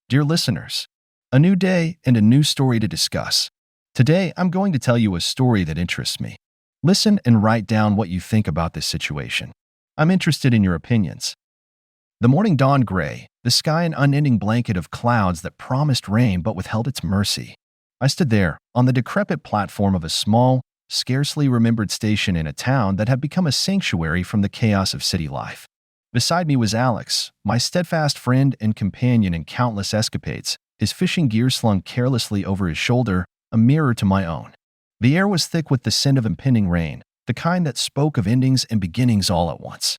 Dear listeners, a new day and a new story to discuss. Today, I'm going to tell you a story that interests me. Listen and write down what you think about this situation. I'm interested in your opinions. The morning dawned gray, the sky an unending blanket of clouds that promised rain but withheld its mercy. I stood there, on the decrepit platform of a small, scarcely remembered station in a town that had become a sanctuary from the chaos of city life. Beside me was Alex, my steadfast friend and companion in countless escapades, his fishing gear slung carelessly over his shoulder, a mirror to my own. The air was thick with the scent of impending rain, the kind that spoke of endings and beginnings all at once.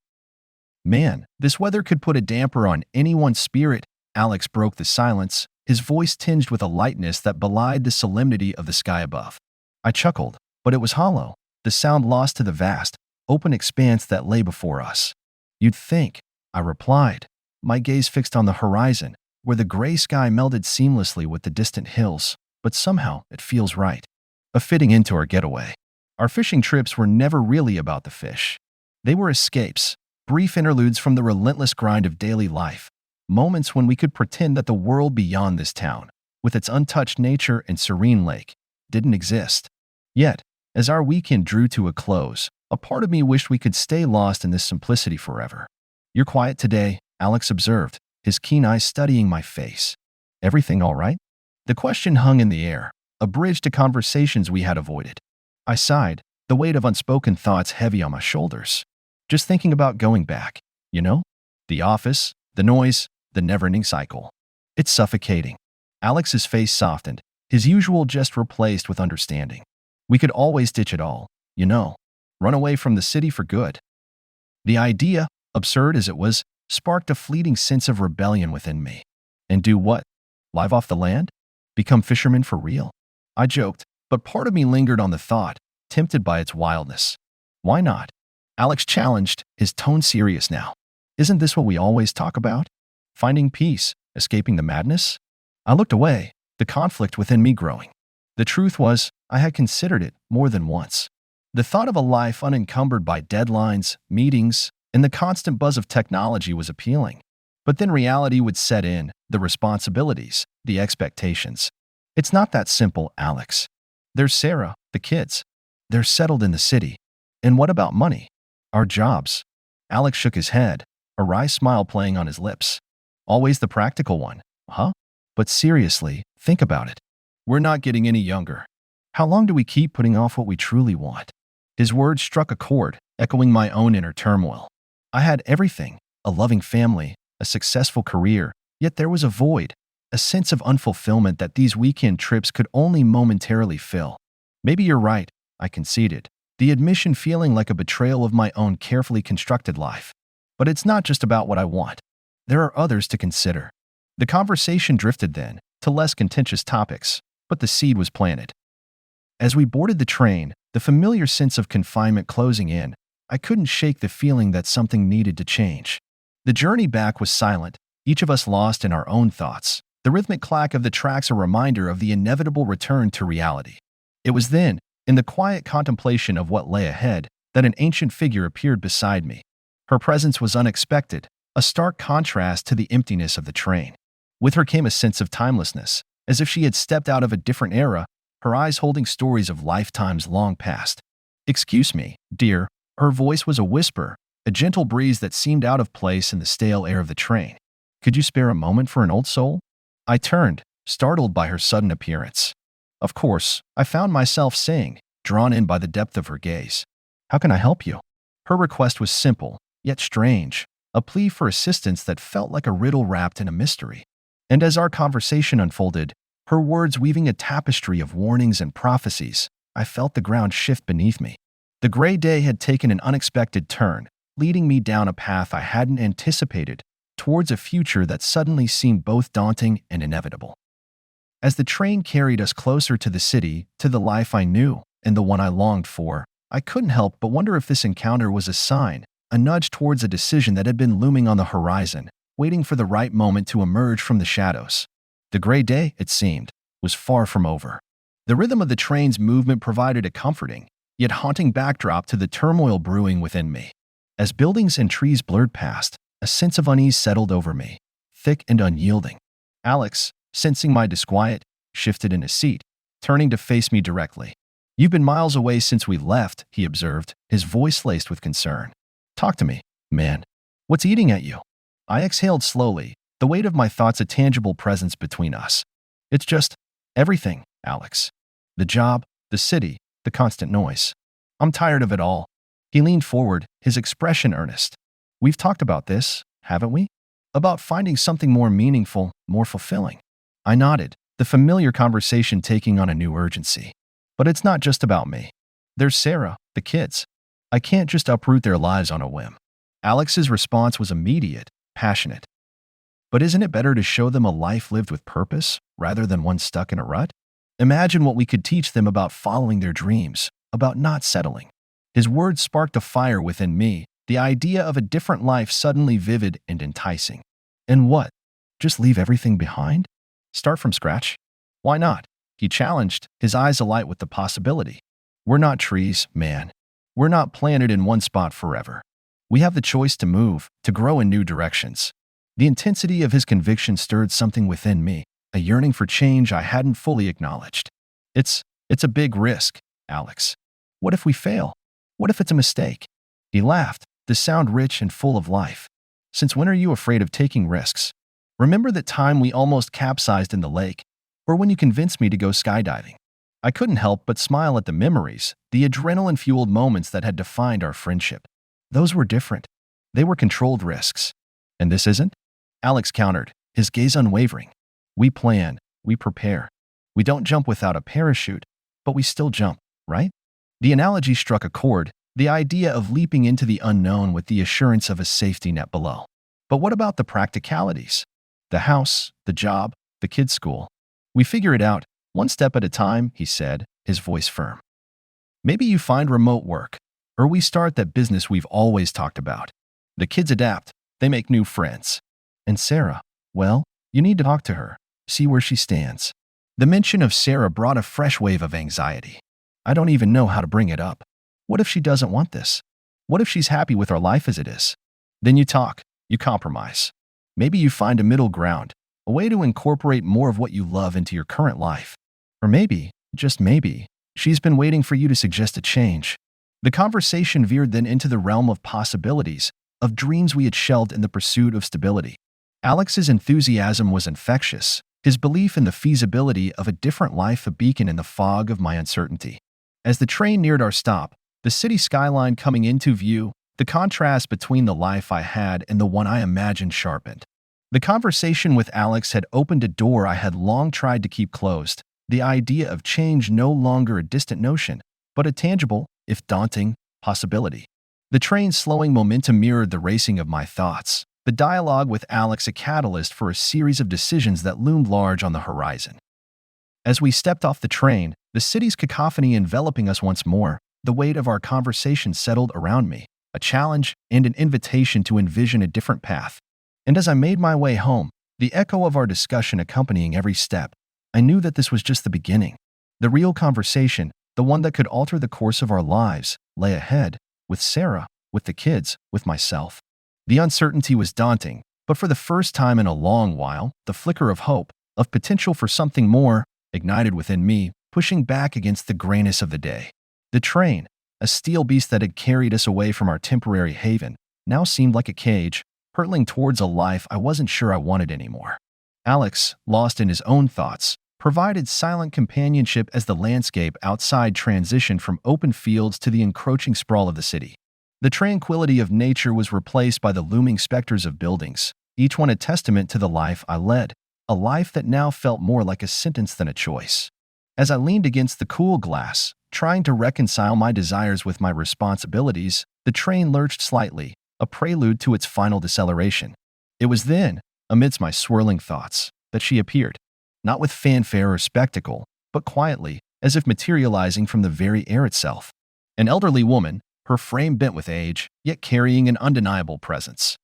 Man, this weather could put a damper on anyone's spirit, Alex broke the silence, his voice tinged with a lightness that belied the solemnity of the sky above. I chuckled, but it was hollow, the sound lost to the vast, open expanse that lay before us. You'd think, I replied, my gaze fixed on the horizon, where the gray sky melded seamlessly with the distant hills, but somehow it feels right. A fitting end to our getaway. Our fishing trips were never really about the fish. They were escapes, brief interludes from the relentless grind of daily life, moments when we could pretend that the world beyond this town, with its untouched nature and serene lake, didn't exist. Yet, as our weekend drew to a close, a part of me wished we could stay lost in this simplicity forever. You're quiet today, Alex observed, his keen eyes studying my face. Everything all right? The question hung in the air, a bridge to conversations we had avoided. I sighed, the weight of unspoken thoughts heavy on my shoulders. Just thinking about going back, you know? The office, the noise, the never-ending cycle. It's suffocating. Alex's face softened, his usual jest replaced with understanding. We could always ditch it all, you know. Run away from the city for good. The idea, absurd as it was, sparked a fleeting sense of rebellion within me. And do what? Live off the land? Become fishermen for real? I joked, but part of me lingered on the thought, tempted by its wildness. Why not? Alex challenged, his tone serious now. Isn't this what we always talk about? Finding peace, escaping the madness? I looked away, the conflict within me growing. The truth was, I had considered it more than once. The thought of a life unencumbered by deadlines, meetings, and the constant buzz of technology was appealing. But then reality would set in, the responsibilities, the expectations. It's not that simple, Alex. There's Sarah, the kids. They're settled in the city. And what about money? Our jobs? Alex shook his head, a wry smile playing on his lips. Always the practical one, huh? But seriously, think about it. We're not getting any younger. How long do we keep putting off what we truly want? His words struck a chord, echoing my own inner turmoil. I had everything, a loving family, a successful career, yet there was a void, a sense of unfulfillment that these weekend trips could only momentarily fill. Maybe you're right, I conceded, the admission feeling like a betrayal of my own carefully constructed life. But it's not just about what I want. There are others to consider. The conversation drifted then, to less contentious topics, but the seed was planted. As we boarded the train, the familiar sense of confinement closing in, I couldn't shake the feeling that something needed to change. The journey back was silent, each of us lost in our own thoughts, the rhythmic clack of the tracks a reminder of the inevitable return to reality. It was then, in the quiet contemplation of what lay ahead, that an ancient figure appeared beside me. Her presence was unexpected, a stark contrast to the emptiness of the train. With her came a sense of timelessness, as if she had stepped out of a different era, her eyes holding stories of lifetimes long past. Excuse me, dear. Her voice was a whisper, a gentle breeze that seemed out of place in the stale air of the train. Could you spare a moment for an old soul? I turned, startled by her sudden appearance. Of course, I found myself saying, drawn in by the depth of her gaze. How can I help you? Her request was simple, yet strange, a plea for assistance that felt like a riddle wrapped in a mystery. And as our conversation unfolded, her words weaving a tapestry of warnings and prophecies, I felt the ground shift beneath me. The gray day had taken an unexpected turn, leading me down a path I hadn't anticipated, towards a future that suddenly seemed both daunting and inevitable. As the train carried us closer to the city, to the life I knew, and the one I longed for, I couldn't help but wonder if this encounter was a sign, a nudge towards a decision that had been looming on the horizon, waiting for the right moment to emerge from the shadows. The gray day, it seemed, was far from over. The rhythm of the train's movement provided a comforting, yet haunting backdrop to the turmoil brewing within me. As buildings and trees blurred past, a sense of unease settled over me, thick and unyielding. Alex, sensing my disquiet, shifted in his seat, turning to face me directly. "You've been miles away since we left," he observed, his voice laced with concern. "Talk to me, man. What's eating at you?" I exhaled slowly, the weight of my thoughts a tangible presence between us. "It's just everything, Alex. The job, the city, the constant noise. I'm tired of it all." He leaned forward, his expression earnest. "We've talked about this, haven't we? About finding something more meaningful, more fulfilling." I nodded, the familiar conversation taking on a new urgency. "But it's not just about me. There's Sarah, the kids. I can't just uproot their lives on a whim." Alex's response was immediate, passionate. "But isn't it better to show them a life lived with purpose, rather than one stuck in a rut? Imagine what we could teach them about following their dreams, about not settling." His words sparked a fire within me, the idea of a different life suddenly vivid and enticing. "And what? Just leave everything behind? Start from scratch? Why not?" he challenged, his eyes alight with the possibility. "We're not trees, man. We're not planted in one spot forever. We have the choice to move, to grow in new directions." The intensity of his conviction stirred something within me, a yearning for change I hadn't fully acknowledged. It's a big risk, Alex. What if we fail? What if it's a mistake?" He laughed, the sound rich and full of life. "Since when are you afraid of taking risks? Remember that time we almost capsized in the lake? Or when you convinced me to go skydiving?" I couldn't help but smile at the memories, the adrenaline-fueled moments that had defined our friendship. Those were different. They were controlled risks. "And this isn't?" Alex countered, his gaze unwavering. "We plan, we prepare. We don't jump without a parachute, but we still jump, right?" The analogy struck a chord, the idea of leaping into the unknown with the assurance of a safety net below. But what about the practicalities? The house, the job, the kids' school. "We figure it out, one step at a time," he said, his voice firm. "Maybe you find remote work, or we start that business we've always talked about. The kids adapt, they make new friends. And Sarah, well, you need to talk to her, see where she stands." The mention of Sarah brought a fresh wave of anxiety. I don't even know how to bring it up. What if she doesn't want this? What if she's happy with our life as it is? Then you talk, you compromise. Maybe you find a middle ground, a way to incorporate more of what you love into your current life. Or maybe, just maybe, she's been waiting for you to suggest a change. The conversation veered then into the realm of possibilities, of dreams we had shelved in the pursuit of stability. Alex's enthusiasm was infectious, his belief in the feasibility of a different life a beacon in the fog of my uncertainty. As the train neared our stop, the city skyline coming into view, the contrast between the life I had and the one I imagined sharpened. The conversation with Alex had opened a door I had long tried to keep closed, the idea of change no longer a distant notion, but a tangible, if daunting, possibility. The train's slowing momentum mirrored the racing of my thoughts, the dialogue with Alex a catalyst for a series of decisions that loomed large on the horizon. As we stepped off the train, the city's cacophony enveloping us once more, the weight of our conversation settled around me, a challenge and an invitation to envision a different path. And as I made my way home, the echo of our discussion accompanying every step, I knew that this was just the beginning. The real conversation, the one that could alter the course of our lives, lay ahead, with Sarah, with the kids, with myself. The uncertainty was daunting, but for the first time in a long while, the flicker of hope, of potential for something more, ignited within me, pushing back against the grayness of the day. The train, a steel beast that had carried us away from our temporary haven, now seemed like a cage, hurtling towards a life I wasn't sure I wanted anymore. Alex, lost in his own thoughts, provided silent companionship as the landscape outside transitioned from open fields to the encroaching sprawl of the city. The tranquility of nature was replaced by the looming specters of buildings, each one a testament to the life I led, a life that now felt more like a sentence than a choice. As I leaned against the cool glass, trying to reconcile my desires with my responsibilities, the train lurched slightly, a prelude to its final deceleration. It was then, amidst my swirling thoughts, that she appeared, not with fanfare or spectacle, but quietly, as if materializing from the very air itself. An elderly woman, her frame bent with age, yet carrying an undeniable presence.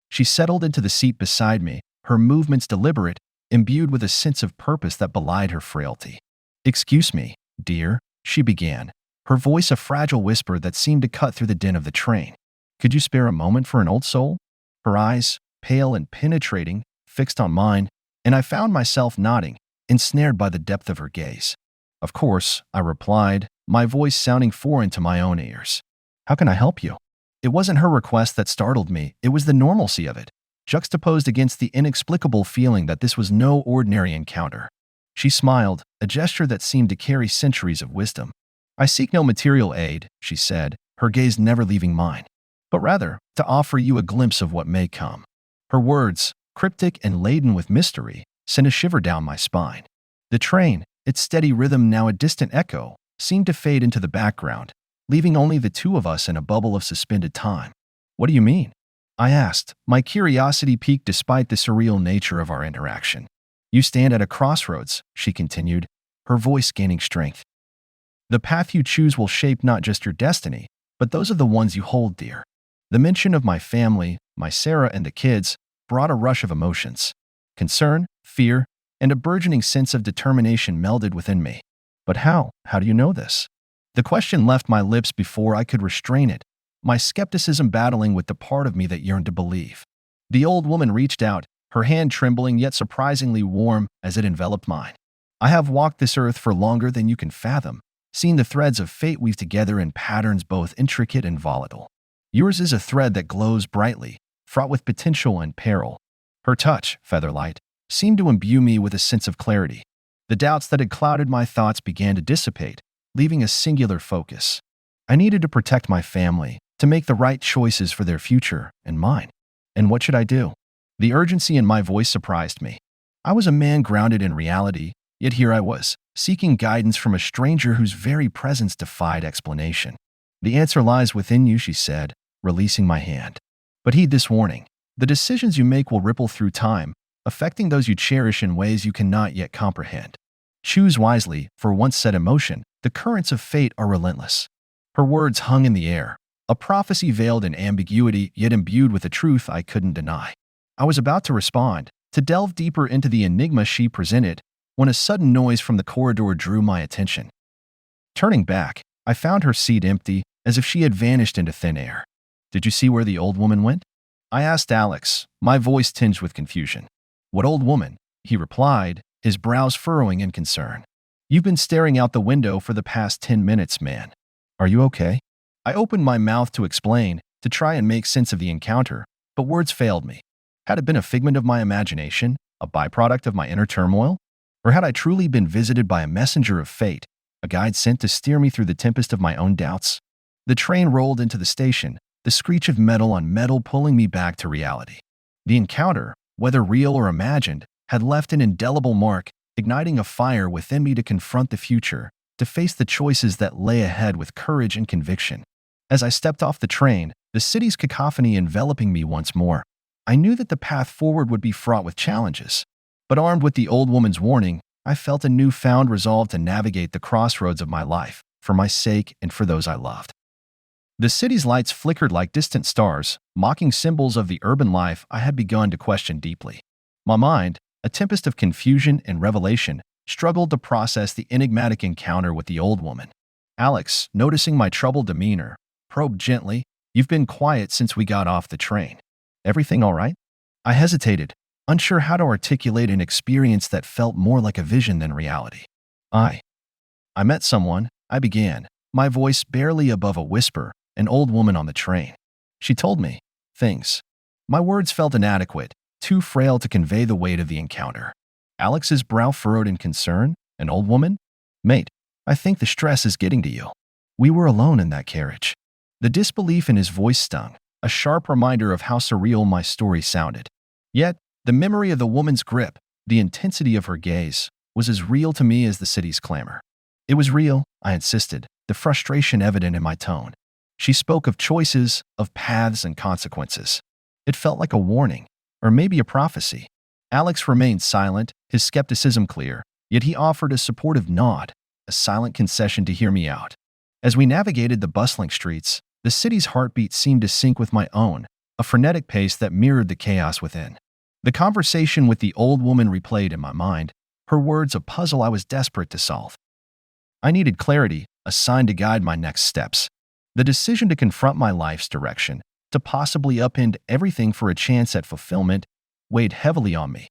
She settled into the seat beside me, her movements deliberate, imbued with a sense of purpose that belied her frailty. "Excuse me, dear," she began, her voice a fragile whisper that seemed to cut through the din of the train. "Could you spare a moment for an old soul?" Her eyes, pale and penetrating, fixed on mine, and I found myself nodding, ensnared by the depth of her gaze. "Of course," I replied, my voice sounding foreign to my own ears. "How can I help you?" It wasn't her request that startled me, it was the normalcy of it, juxtaposed against the inexplicable feeling that this was no ordinary encounter. She smiled, a gesture that seemed to carry centuries of wisdom. "I seek no material aid," she said, her gaze never leaving mine, "but rather to offer you a glimpse of what may come." Her words, cryptic and laden with mystery, sent a shiver down my spine. The train, its steady rhythm now a distant echo, seemed to fade into the background, leaving only the two of us in a bubble of suspended time. "What do you mean?" I asked, my curiosity piqued despite the surreal nature of our interaction. "You stand at a crossroads," she continued, her voice gaining strength. "The path you choose will shape not just your destiny, but those of the ones you hold dear." The mention of my family, my Sarah and the kids, brought a rush of emotions. Concern, fear, and a burgeoning sense of determination melded within me. "But how? How do you know this?" The question left my lips before I could restrain it, my skepticism battling with the part of me that yearned to believe. The old woman reached out, her hand trembling yet surprisingly warm as it enveloped mine. "I have walked this earth for longer than you can fathom, seen the threads of fate weave together in patterns both intricate and volatile. Yours is a thread that glows brightly, fraught with potential and peril." Her touch, featherlight, seemed to imbue me with a sense of clarity. The doubts that had clouded my thoughts began to dissipate, leaving a singular focus. I needed to protect my family, to make the right choices for their future and mine. And what should I do? The urgency in my voice surprised me. I was a man grounded in reality, yet here I was, seeking guidance from a stranger whose very presence defied explanation. "The answer lies within you," she said, releasing my hand. "But heed this warning. The decisions you make will ripple through time, affecting those you cherish in ways you cannot yet comprehend. Choose wisely, for once set in motion, the currents of fate are relentless." Her words hung in the air, a prophecy veiled in ambiguity yet imbued with a truth I couldn't deny. I was about to respond, to delve deeper into the enigma she presented, when a sudden noise from the corridor drew my attention. Turning back, I found her seat empty, as if she had vanished into thin air. "Did you see where the old woman went?" I asked Alex, my voice tinged with confusion. "What old woman?" he replied, his brows furrowing in concern. "You've been staring out the window for the past 10 minutes, man. Are you okay?" I opened my mouth to explain, to try and make sense of the encounter, but words failed me. Had it been a figment of my imagination, a byproduct of my inner turmoil? Or had I truly been visited by a messenger of fate, a guide sent to steer me through the tempest of my own doubts? The train rolled into the station, the screech of metal on metal pulling me back to reality. The encounter, whether real or imagined, had left an indelible mark, igniting a fire within me to confront the future, to face the choices that lay ahead with courage and conviction. As I stepped off the train, the city's cacophony enveloping me once more, I knew that the path forward would be fraught with challenges. But armed with the old woman's warning, I felt a newfound resolve to navigate the crossroads of my life, for my sake and for those I loved. The city's lights flickered like distant stars, mocking symbols of the urban life I had begun to question deeply. My mind, a tempest of confusion and revelation, struggled to process the enigmatic encounter with the old woman. Alex, noticing my troubled demeanor, probed gently, "You've been quiet since we got off the train. Everything all right?" I hesitated, unsure how to articulate an experience that felt more like a vision than reality. I met someone," I began, my voice barely above a whisper, "an old woman on the train. She told me things." My words felt inadequate, too frail to convey the weight of the encounter. Alex's brow furrowed in concern. "An old woman? Mate, I think the stress is getting to you. We were alone in that carriage." The disbelief in his voice stung, a sharp reminder of how surreal my story sounded. Yet, the memory of the woman's grip, the intensity of her gaze, was as real to me as the city's clamor. It was real, I insisted, the frustration evident in my tone. She spoke of choices, of paths and consequences. It felt like a warning, or maybe a prophecy. Alex remained silent, his skepticism clear, yet he offered a supportive nod, a silent concession to hear me out. As we navigated the bustling streets, the city's heartbeat seemed to sync with my own, a frenetic pace that mirrored the chaos within. The conversation with the old woman replayed in my mind, her words a puzzle I was desperate to solve. I needed clarity, a sign to guide my next steps. The decision to confront my life's direction, to possibly upend everything for a chance at fulfillment, weighed heavily on me.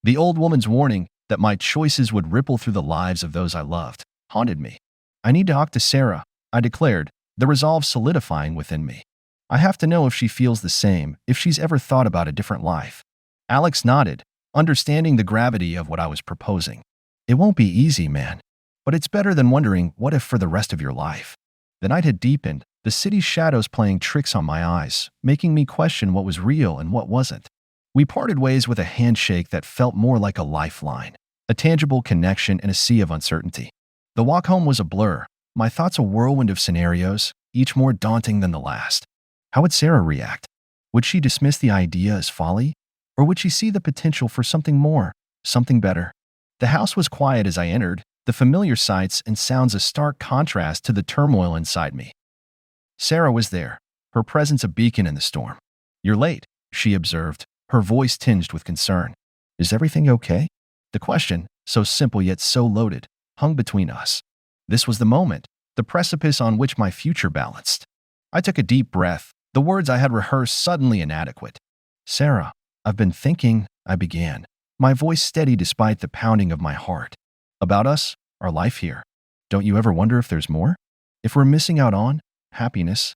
The old woman's warning that my choices would ripple through the lives of those I loved haunted me. I need to talk to Sarah, I declared, the resolve solidifying within me. I have to know if she feels the same, if she's ever thought about a different life. Alex nodded, understanding the gravity of what I was proposing. It won't be easy, man, but it's better than wondering what if for the rest of your life. The night had deepened, the city's shadows playing tricks on my eyes, making me question what was real and what wasn't. We parted ways with a handshake that felt more like a lifeline, a tangible connection in a sea of uncertainty. The walk home was a blur, my thoughts a whirlwind of scenarios, each more daunting than the last. How would Sarah react? Would she dismiss the idea as folly? Or would she see the potential for something more, something better? The house was quiet as I entered, the familiar sights and sounds a stark contrast to the turmoil inside me. Sarah was there, her presence a beacon in the storm. "You're late," she observed, her voice tinged with concern. "Is everything okay?" The question, so simple yet so loaded, hung between us. This was the moment, the precipice on which my future balanced. I took a deep breath, the words I had rehearsed suddenly inadequate. "Sarah, I've been thinking," I began, my voice steady despite the pounding of my heart. "About us, our life here. Don't you ever wonder if there's more? If we're missing out on happiness?"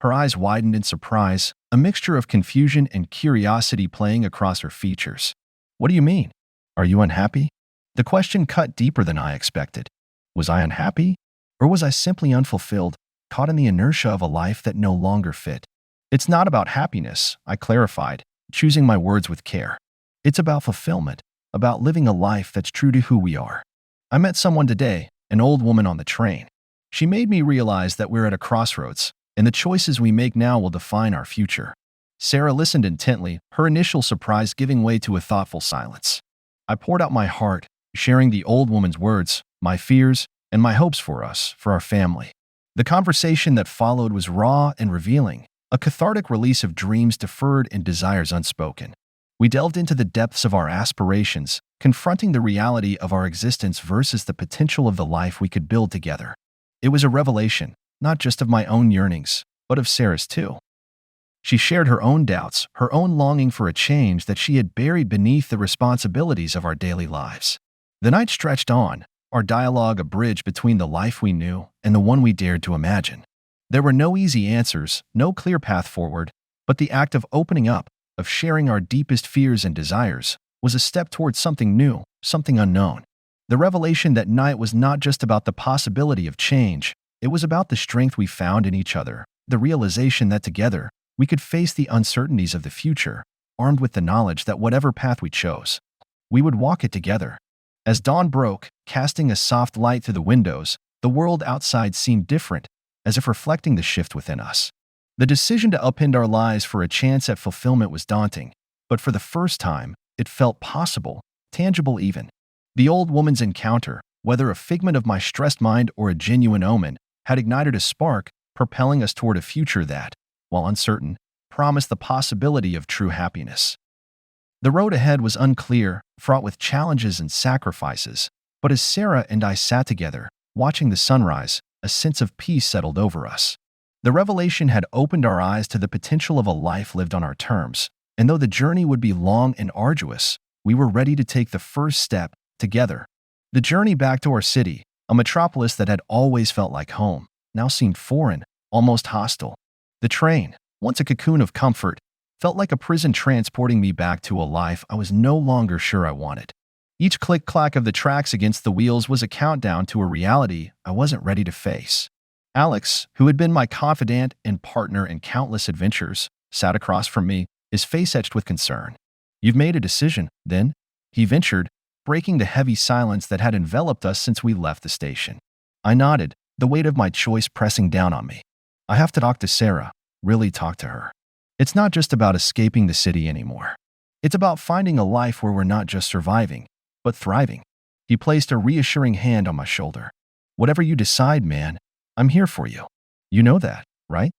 Her eyes widened in surprise, a mixture of confusion and curiosity playing across her features. "What do you mean? Are you unhappy?" The question cut deeper than I expected. Was I unhappy? Or was I simply unfulfilled, caught in the inertia of a life that no longer fit? "It's not about happiness," I clarified, choosing my words with care. "It's about fulfillment, about living a life that's true to who we are." I met someone today, an old woman on the train. She made me realize that we're at a crossroads, and the choices we make now will define our future. Sarah listened intently, her initial surprise giving way to a thoughtful silence. I poured out my heart, sharing the old woman's words, my fears, and my hopes for us, for our family. The conversation that followed was raw and revealing, a cathartic release of dreams deferred and desires unspoken. We delved into the depths of our aspirations, confronting the reality of our existence versus the potential of the life we could build together. It was a revelation, not just of my own yearnings, but of Sarah's too. She shared her own doubts, her own longing for a change that she had buried beneath the responsibilities of our daily lives. The night stretched on, our dialogue a bridge between the life we knew and the one we dared to imagine. There were no easy answers, no clear path forward, but the act of opening up, of sharing our deepest fears and desires, was a step towards something new, something unknown. The revelation that night was not just about the possibility of change, it was about the strength we found in each other, the realization that together, we could face the uncertainties of the future, armed with the knowledge that whatever path we chose, we would walk it together. As dawn broke, casting a soft light through the windows, the world outside seemed different, as if reflecting the shift within us. The decision to upend our lives for a chance at fulfillment was daunting, but for the first time, it felt possible, tangible even. The old woman's encounter, whether a figment of my stressed mind or a genuine omen, had ignited a spark, propelling us toward a future that, while uncertain, promised the possibility of true happiness. The road ahead was unclear, fraught with challenges and sacrifices, but as Sarah and I sat together, watching the sunrise, a sense of peace settled over us. The revelation had opened our eyes to the potential of a life lived on our terms, and though the journey would be long and arduous, we were ready to take the first step, together. The journey back to our city, a metropolis that had always felt like home, now seemed foreign, almost hostile. The train, once a cocoon of comfort, felt like a prison transporting me back to a life I was no longer sure I wanted. Each click-clack of the tracks against the wheels was a countdown to a reality I wasn't ready to face. Alex, who had been my confidant and partner in countless adventures, sat across from me, his face etched with concern. "You've made a decision, then?" he ventured, breaking the heavy silence that had enveloped us since we left the station. I nodded, the weight of my choice pressing down on me. "I have to talk to Sarah, really talk to her. It's not just about escaping the city anymore. It's about finding a life where we're not just surviving, but thriving." He placed a reassuring hand on my shoulder. "Whatever you decide, man, I'm here for you. You know that, right?"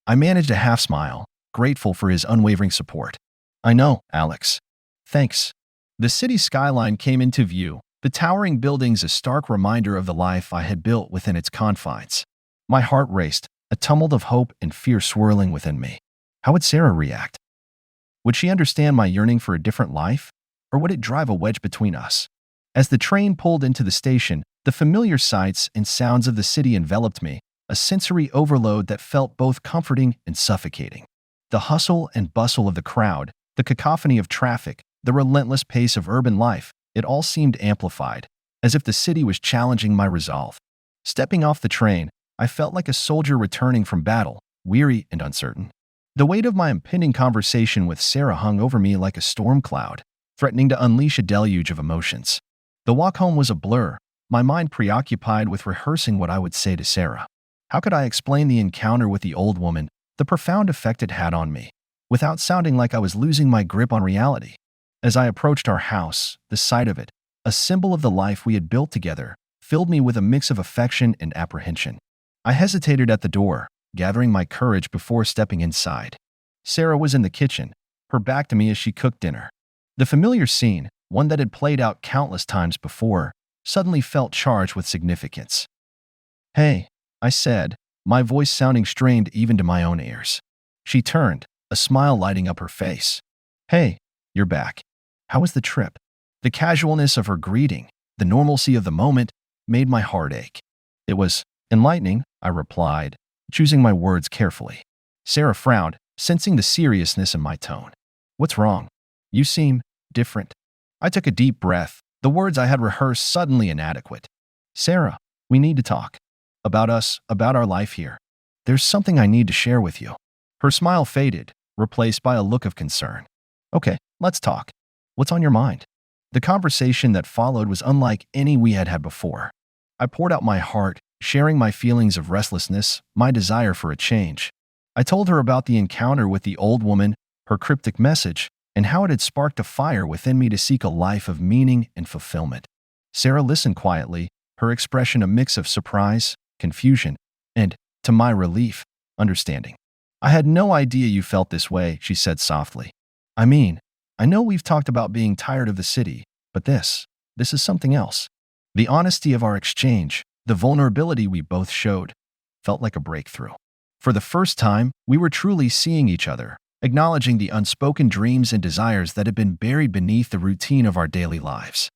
I managed a half smile, grateful for his unwavering support. "I know, Alex. Thanks." The city skyline came into view, the towering buildings a stark reminder of the life I had built within its confines. My heart raced, a tumult of hope and fear swirling within me. How would Sarah react? Would she understand my yearning for a different life? or would it drive a wedge between us? As the train pulled into the station, the familiar sights and sounds of the city enveloped me, a sensory overload that felt both comforting and suffocating. The hustle and bustle of the crowd, the cacophony of traffic, the relentless pace of urban life, it all seemed amplified, as if the city was challenging my resolve. Stepping off the train, I felt like a soldier returning from battle, weary and uncertain. The weight of my impending conversation with Sarah hung over me like a storm cloud, threatening to unleash a deluge of emotions. The walk home was a blur, my mind preoccupied with rehearsing what I would say to Sarah. How could I explain the encounter with the old woman, the profound effect it had on me, without sounding like I was losing my grip on reality? As I approached our house, the sight of it, a symbol of the life we had built together, filled me with a mix of affection and apprehension. I hesitated at the door, gathering my courage before stepping inside. Sarah was in the kitchen, her back to me as she cooked dinner. The familiar scene, one that had played out countless times before, suddenly felt charged with significance. "Hey," I said, my voice sounding strained even to my own ears. She turned, a smile lighting up her face. "Hey, you're back. How was the trip?" The casualness of her greeting, the normalcy of the moment, made my heart ache. "It was enlightening," I replied, choosing my words carefully. Sarah frowned, sensing the seriousness in my tone. "What's wrong? You seem different." I took a deep breath, the words I had rehearsed suddenly inadequate. "Sarah, we need to talk. About us, about our life here. There's something I need to share with you." Her smile faded, replaced by a look of concern. "Okay, let's talk. What's on your mind?" The conversation that followed was unlike any we had had before. I poured out my heart, sharing my feelings of restlessness, my desire for a change. I told her about the encounter with the old woman, her cryptic message, and how it had sparked a fire within me to seek a life of meaning and fulfillment. Sarah listened quietly, her expression a mix of surprise, confusion, and, to my relief, understanding. "I had no idea you felt this way," she said softly. "I mean, I know we've talked about being tired of the city, but this is something else." The honesty of our exchange, the vulnerability we both showed, felt like a breakthrough. For the first time, we were truly seeing each other, acknowledging the unspoken dreams and desires that had been buried beneath the routine of our daily lives.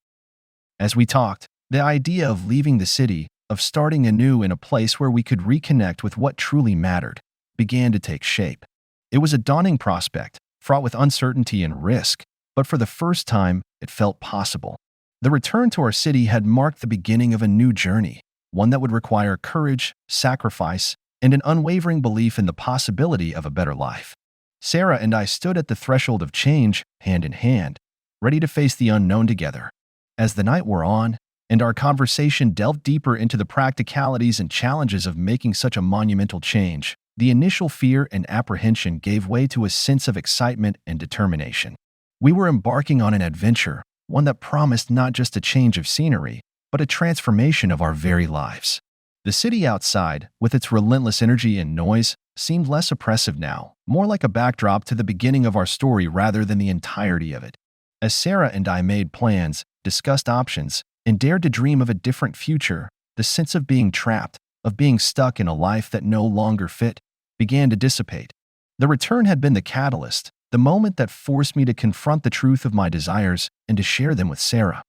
As we talked, the idea of leaving the city, of starting anew in a place where we could reconnect with what truly mattered, began to take shape. It was a daunting prospect, fraught with uncertainty and risk, but for the first time, it felt possible. The return to our city had marked the beginning of a new journey, one that would require courage, sacrifice, and an unwavering belief in the possibility of a better life. Sarah and I stood at the threshold of change, hand in hand, ready to face the unknown together. As the night wore on, and our conversation delved deeper into the practicalities and challenges of making such a monumental change, the initial fear and apprehension gave way to a sense of excitement and determination. We were embarking on an adventure, one that promised not just a change of scenery, but a transformation of our very lives. The city outside, with its relentless energy and noise, seemed less oppressive now, more like a backdrop to the beginning of our story rather than the entirety of it. As Sarah and I made plans, discussed options, and dared to dream of a different future, the sense of being trapped, of being stuck in a life that no longer fit, began to dissipate. The return had been the catalyst, the moment that forced me to confront the truth of my desires and to share them with Sarah.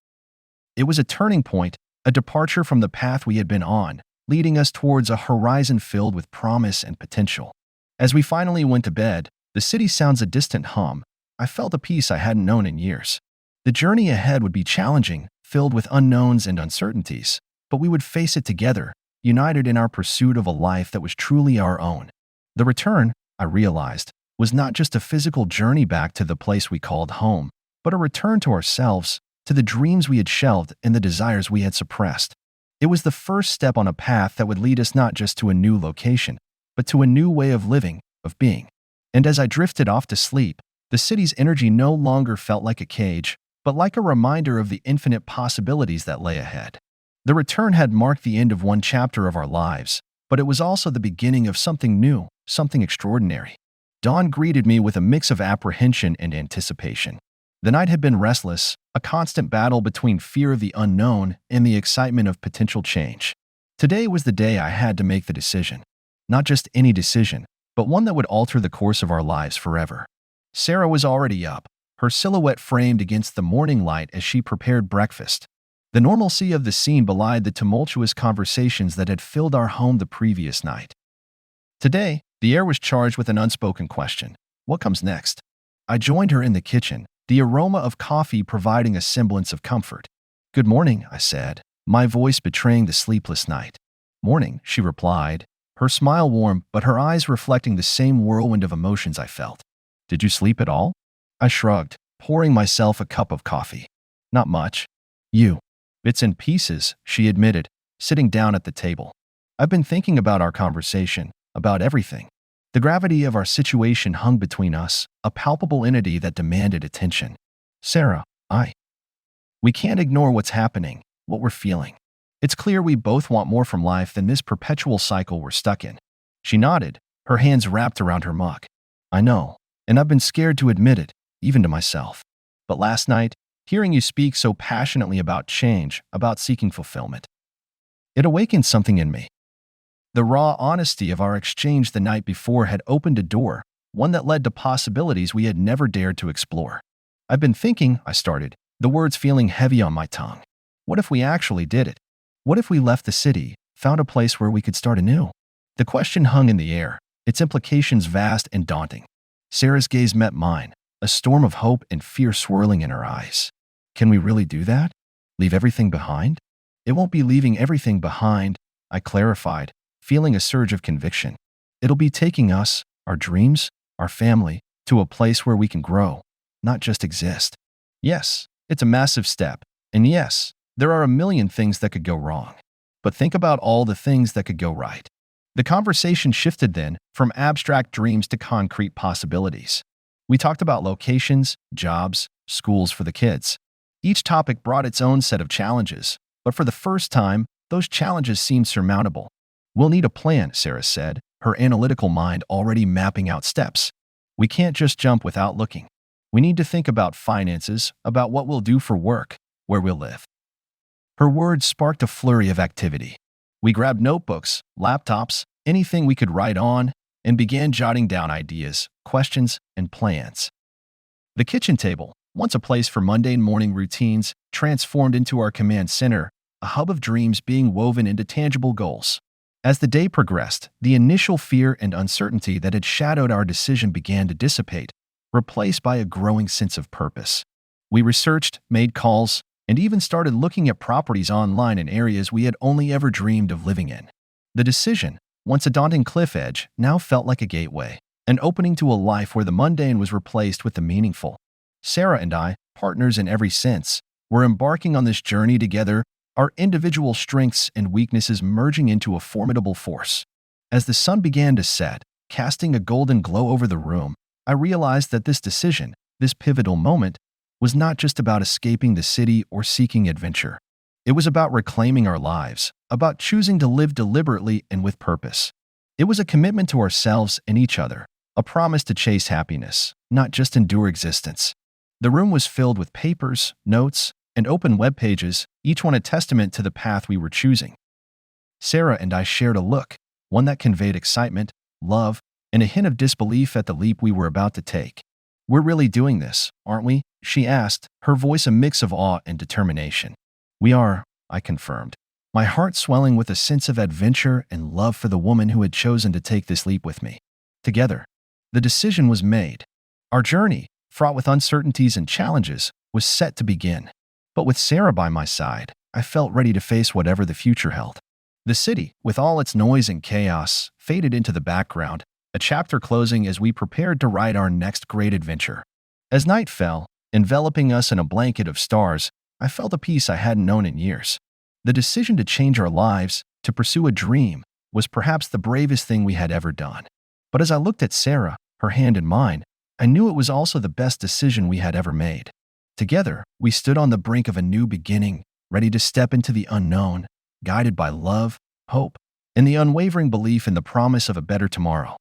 It was a turning point, a departure from the path we had been on, leading us towards a horizon filled with promise and potential. As we finally went to bed, the city sounds a distant hum. I felt a peace I hadn't known in years. The journey ahead would be challenging, filled with unknowns and uncertainties, but we would face it together, united in our pursuit of a life that was truly our own. The return, I realized, was not just a physical journey back to the place we called home, but a return to ourselves, to the dreams we had shelved and the desires we had suppressed. It was the first step on a path that would lead us not just to a new location, but to a new way of living, of being. And as I drifted off to sleep, the city's energy no longer felt like a cage, but like a reminder of the infinite possibilities that lay ahead. The return had marked the end of one chapter of our lives, but it was also the beginning of something new, something extraordinary. Dawn greeted me with a mix of apprehension and anticipation. The night had been restless, a constant battle between fear of the unknown and the excitement of potential change. Today was the day I had to make the decision. Not just any decision, but one that would alter the course of our lives forever. Sarah was already up, her silhouette framed against the morning light as she prepared breakfast. The normalcy of the scene belied the tumultuous conversations that had filled our home the previous night. Today, the air was charged with an unspoken question. What comes next? I joined her in the kitchen, the aroma of coffee providing a semblance of comfort. Good morning, I said, my voice betraying the sleepless night. Morning, she replied, her smile warm but her eyes reflecting the same whirlwind of emotions I felt. Did you sleep at all? I shrugged, pouring myself a cup of coffee. Not much. You. Bits and pieces, she admitted, sitting down at the table. I've been thinking about our conversation, about everything. The gravity of our situation hung between us, a palpable entity that demanded attention. Sarah, we can't ignore what's happening, what we're feeling. It's clear we both want more from life than this perpetual cycle we're stuck in. She nodded, her hands wrapped around her mug. I know, and I've been scared to admit it, even to myself. But last night, hearing you speak so passionately about change, about seeking fulfillment, it awakened something in me. The raw honesty of our exchange the night before had opened a door, one that led to possibilities we had never dared to explore. I've been thinking, I started, the words feeling heavy on my tongue. What if we actually did it? What if we left the city, found a place where we could start anew? The question hung in the air, its implications vast and daunting. Sarah's gaze met mine, a storm of hope and fear swirling in her eyes. Can we really do that? Leave everything behind? It won't be leaving everything behind, I clarified, feeling a surge of conviction. It'll be taking us, our dreams, our family, to a place where we can grow, not just exist. Yes, it's a massive step, and yes, there are a million things that could go wrong. But think about all the things that could go right. The conversation shifted then from abstract dreams to concrete possibilities. We talked about locations, jobs, schools for the kids. Each topic brought its own set of challenges, but for the first time, those challenges seemed surmountable. We'll need a plan, Sarah said, her analytical mind already mapping out steps. We can't just jump without looking. We need to think about finances, about what we'll do for work, where we'll live. Her words sparked a flurry of activity. We grabbed notebooks, laptops, anything we could write on, and began jotting down ideas, questions, and plans. The kitchen table, once a place for mundane morning routines, transformed into our command center, a hub of dreams being woven into tangible goals. As the day progressed, the initial fear and uncertainty that had shadowed our decision began to dissipate, replaced by a growing sense of purpose. We researched, made calls, and even started looking at properties online in areas we had only ever dreamed of living in. The decision, once a daunting cliff edge, now felt like a gateway, an opening to a life where the mundane was replaced with the meaningful. Sarah and I, partners in every sense, were embarking on this journey together, our individual strengths and weaknesses merging into a formidable force. As the sun began to set, casting a golden glow over the room, I realized that this decision, this pivotal moment, was not just about escaping the city or seeking adventure. It was about reclaiming our lives, about choosing to live deliberately and with purpose. It was a commitment to ourselves and each other, a promise to chase happiness, not just endure existence. The room was filled with papers, notes, and open web pages, each one a testament to the path we were choosing. Sarah and I shared a look, one that conveyed excitement, love, and a hint of disbelief at the leap we were about to take. We're really doing this, aren't we? She asked, her voice a mix of awe and determination. We are, I confirmed, my heart swelling with a sense of adventure and love for the woman who had chosen to take this leap with me. Together, the decision was made. Our journey, fraught with uncertainties and challenges, was set to begin. But with Sarah by my side, I felt ready to face whatever the future held. The city, with all its noise and chaos, faded into the background, a chapter closing as we prepared to write our next great adventure. As night fell, enveloping us in a blanket of stars, I felt a peace I hadn't known in years. The decision to change our lives, to pursue a dream, was perhaps the bravest thing we had ever done. But as I looked at Sarah, her hand in mine, I knew it was also the best decision we had ever made. Together, we stood on the brink of a new beginning, ready to step into the unknown, guided by love, hope, and the unwavering belief in the promise of a better tomorrow.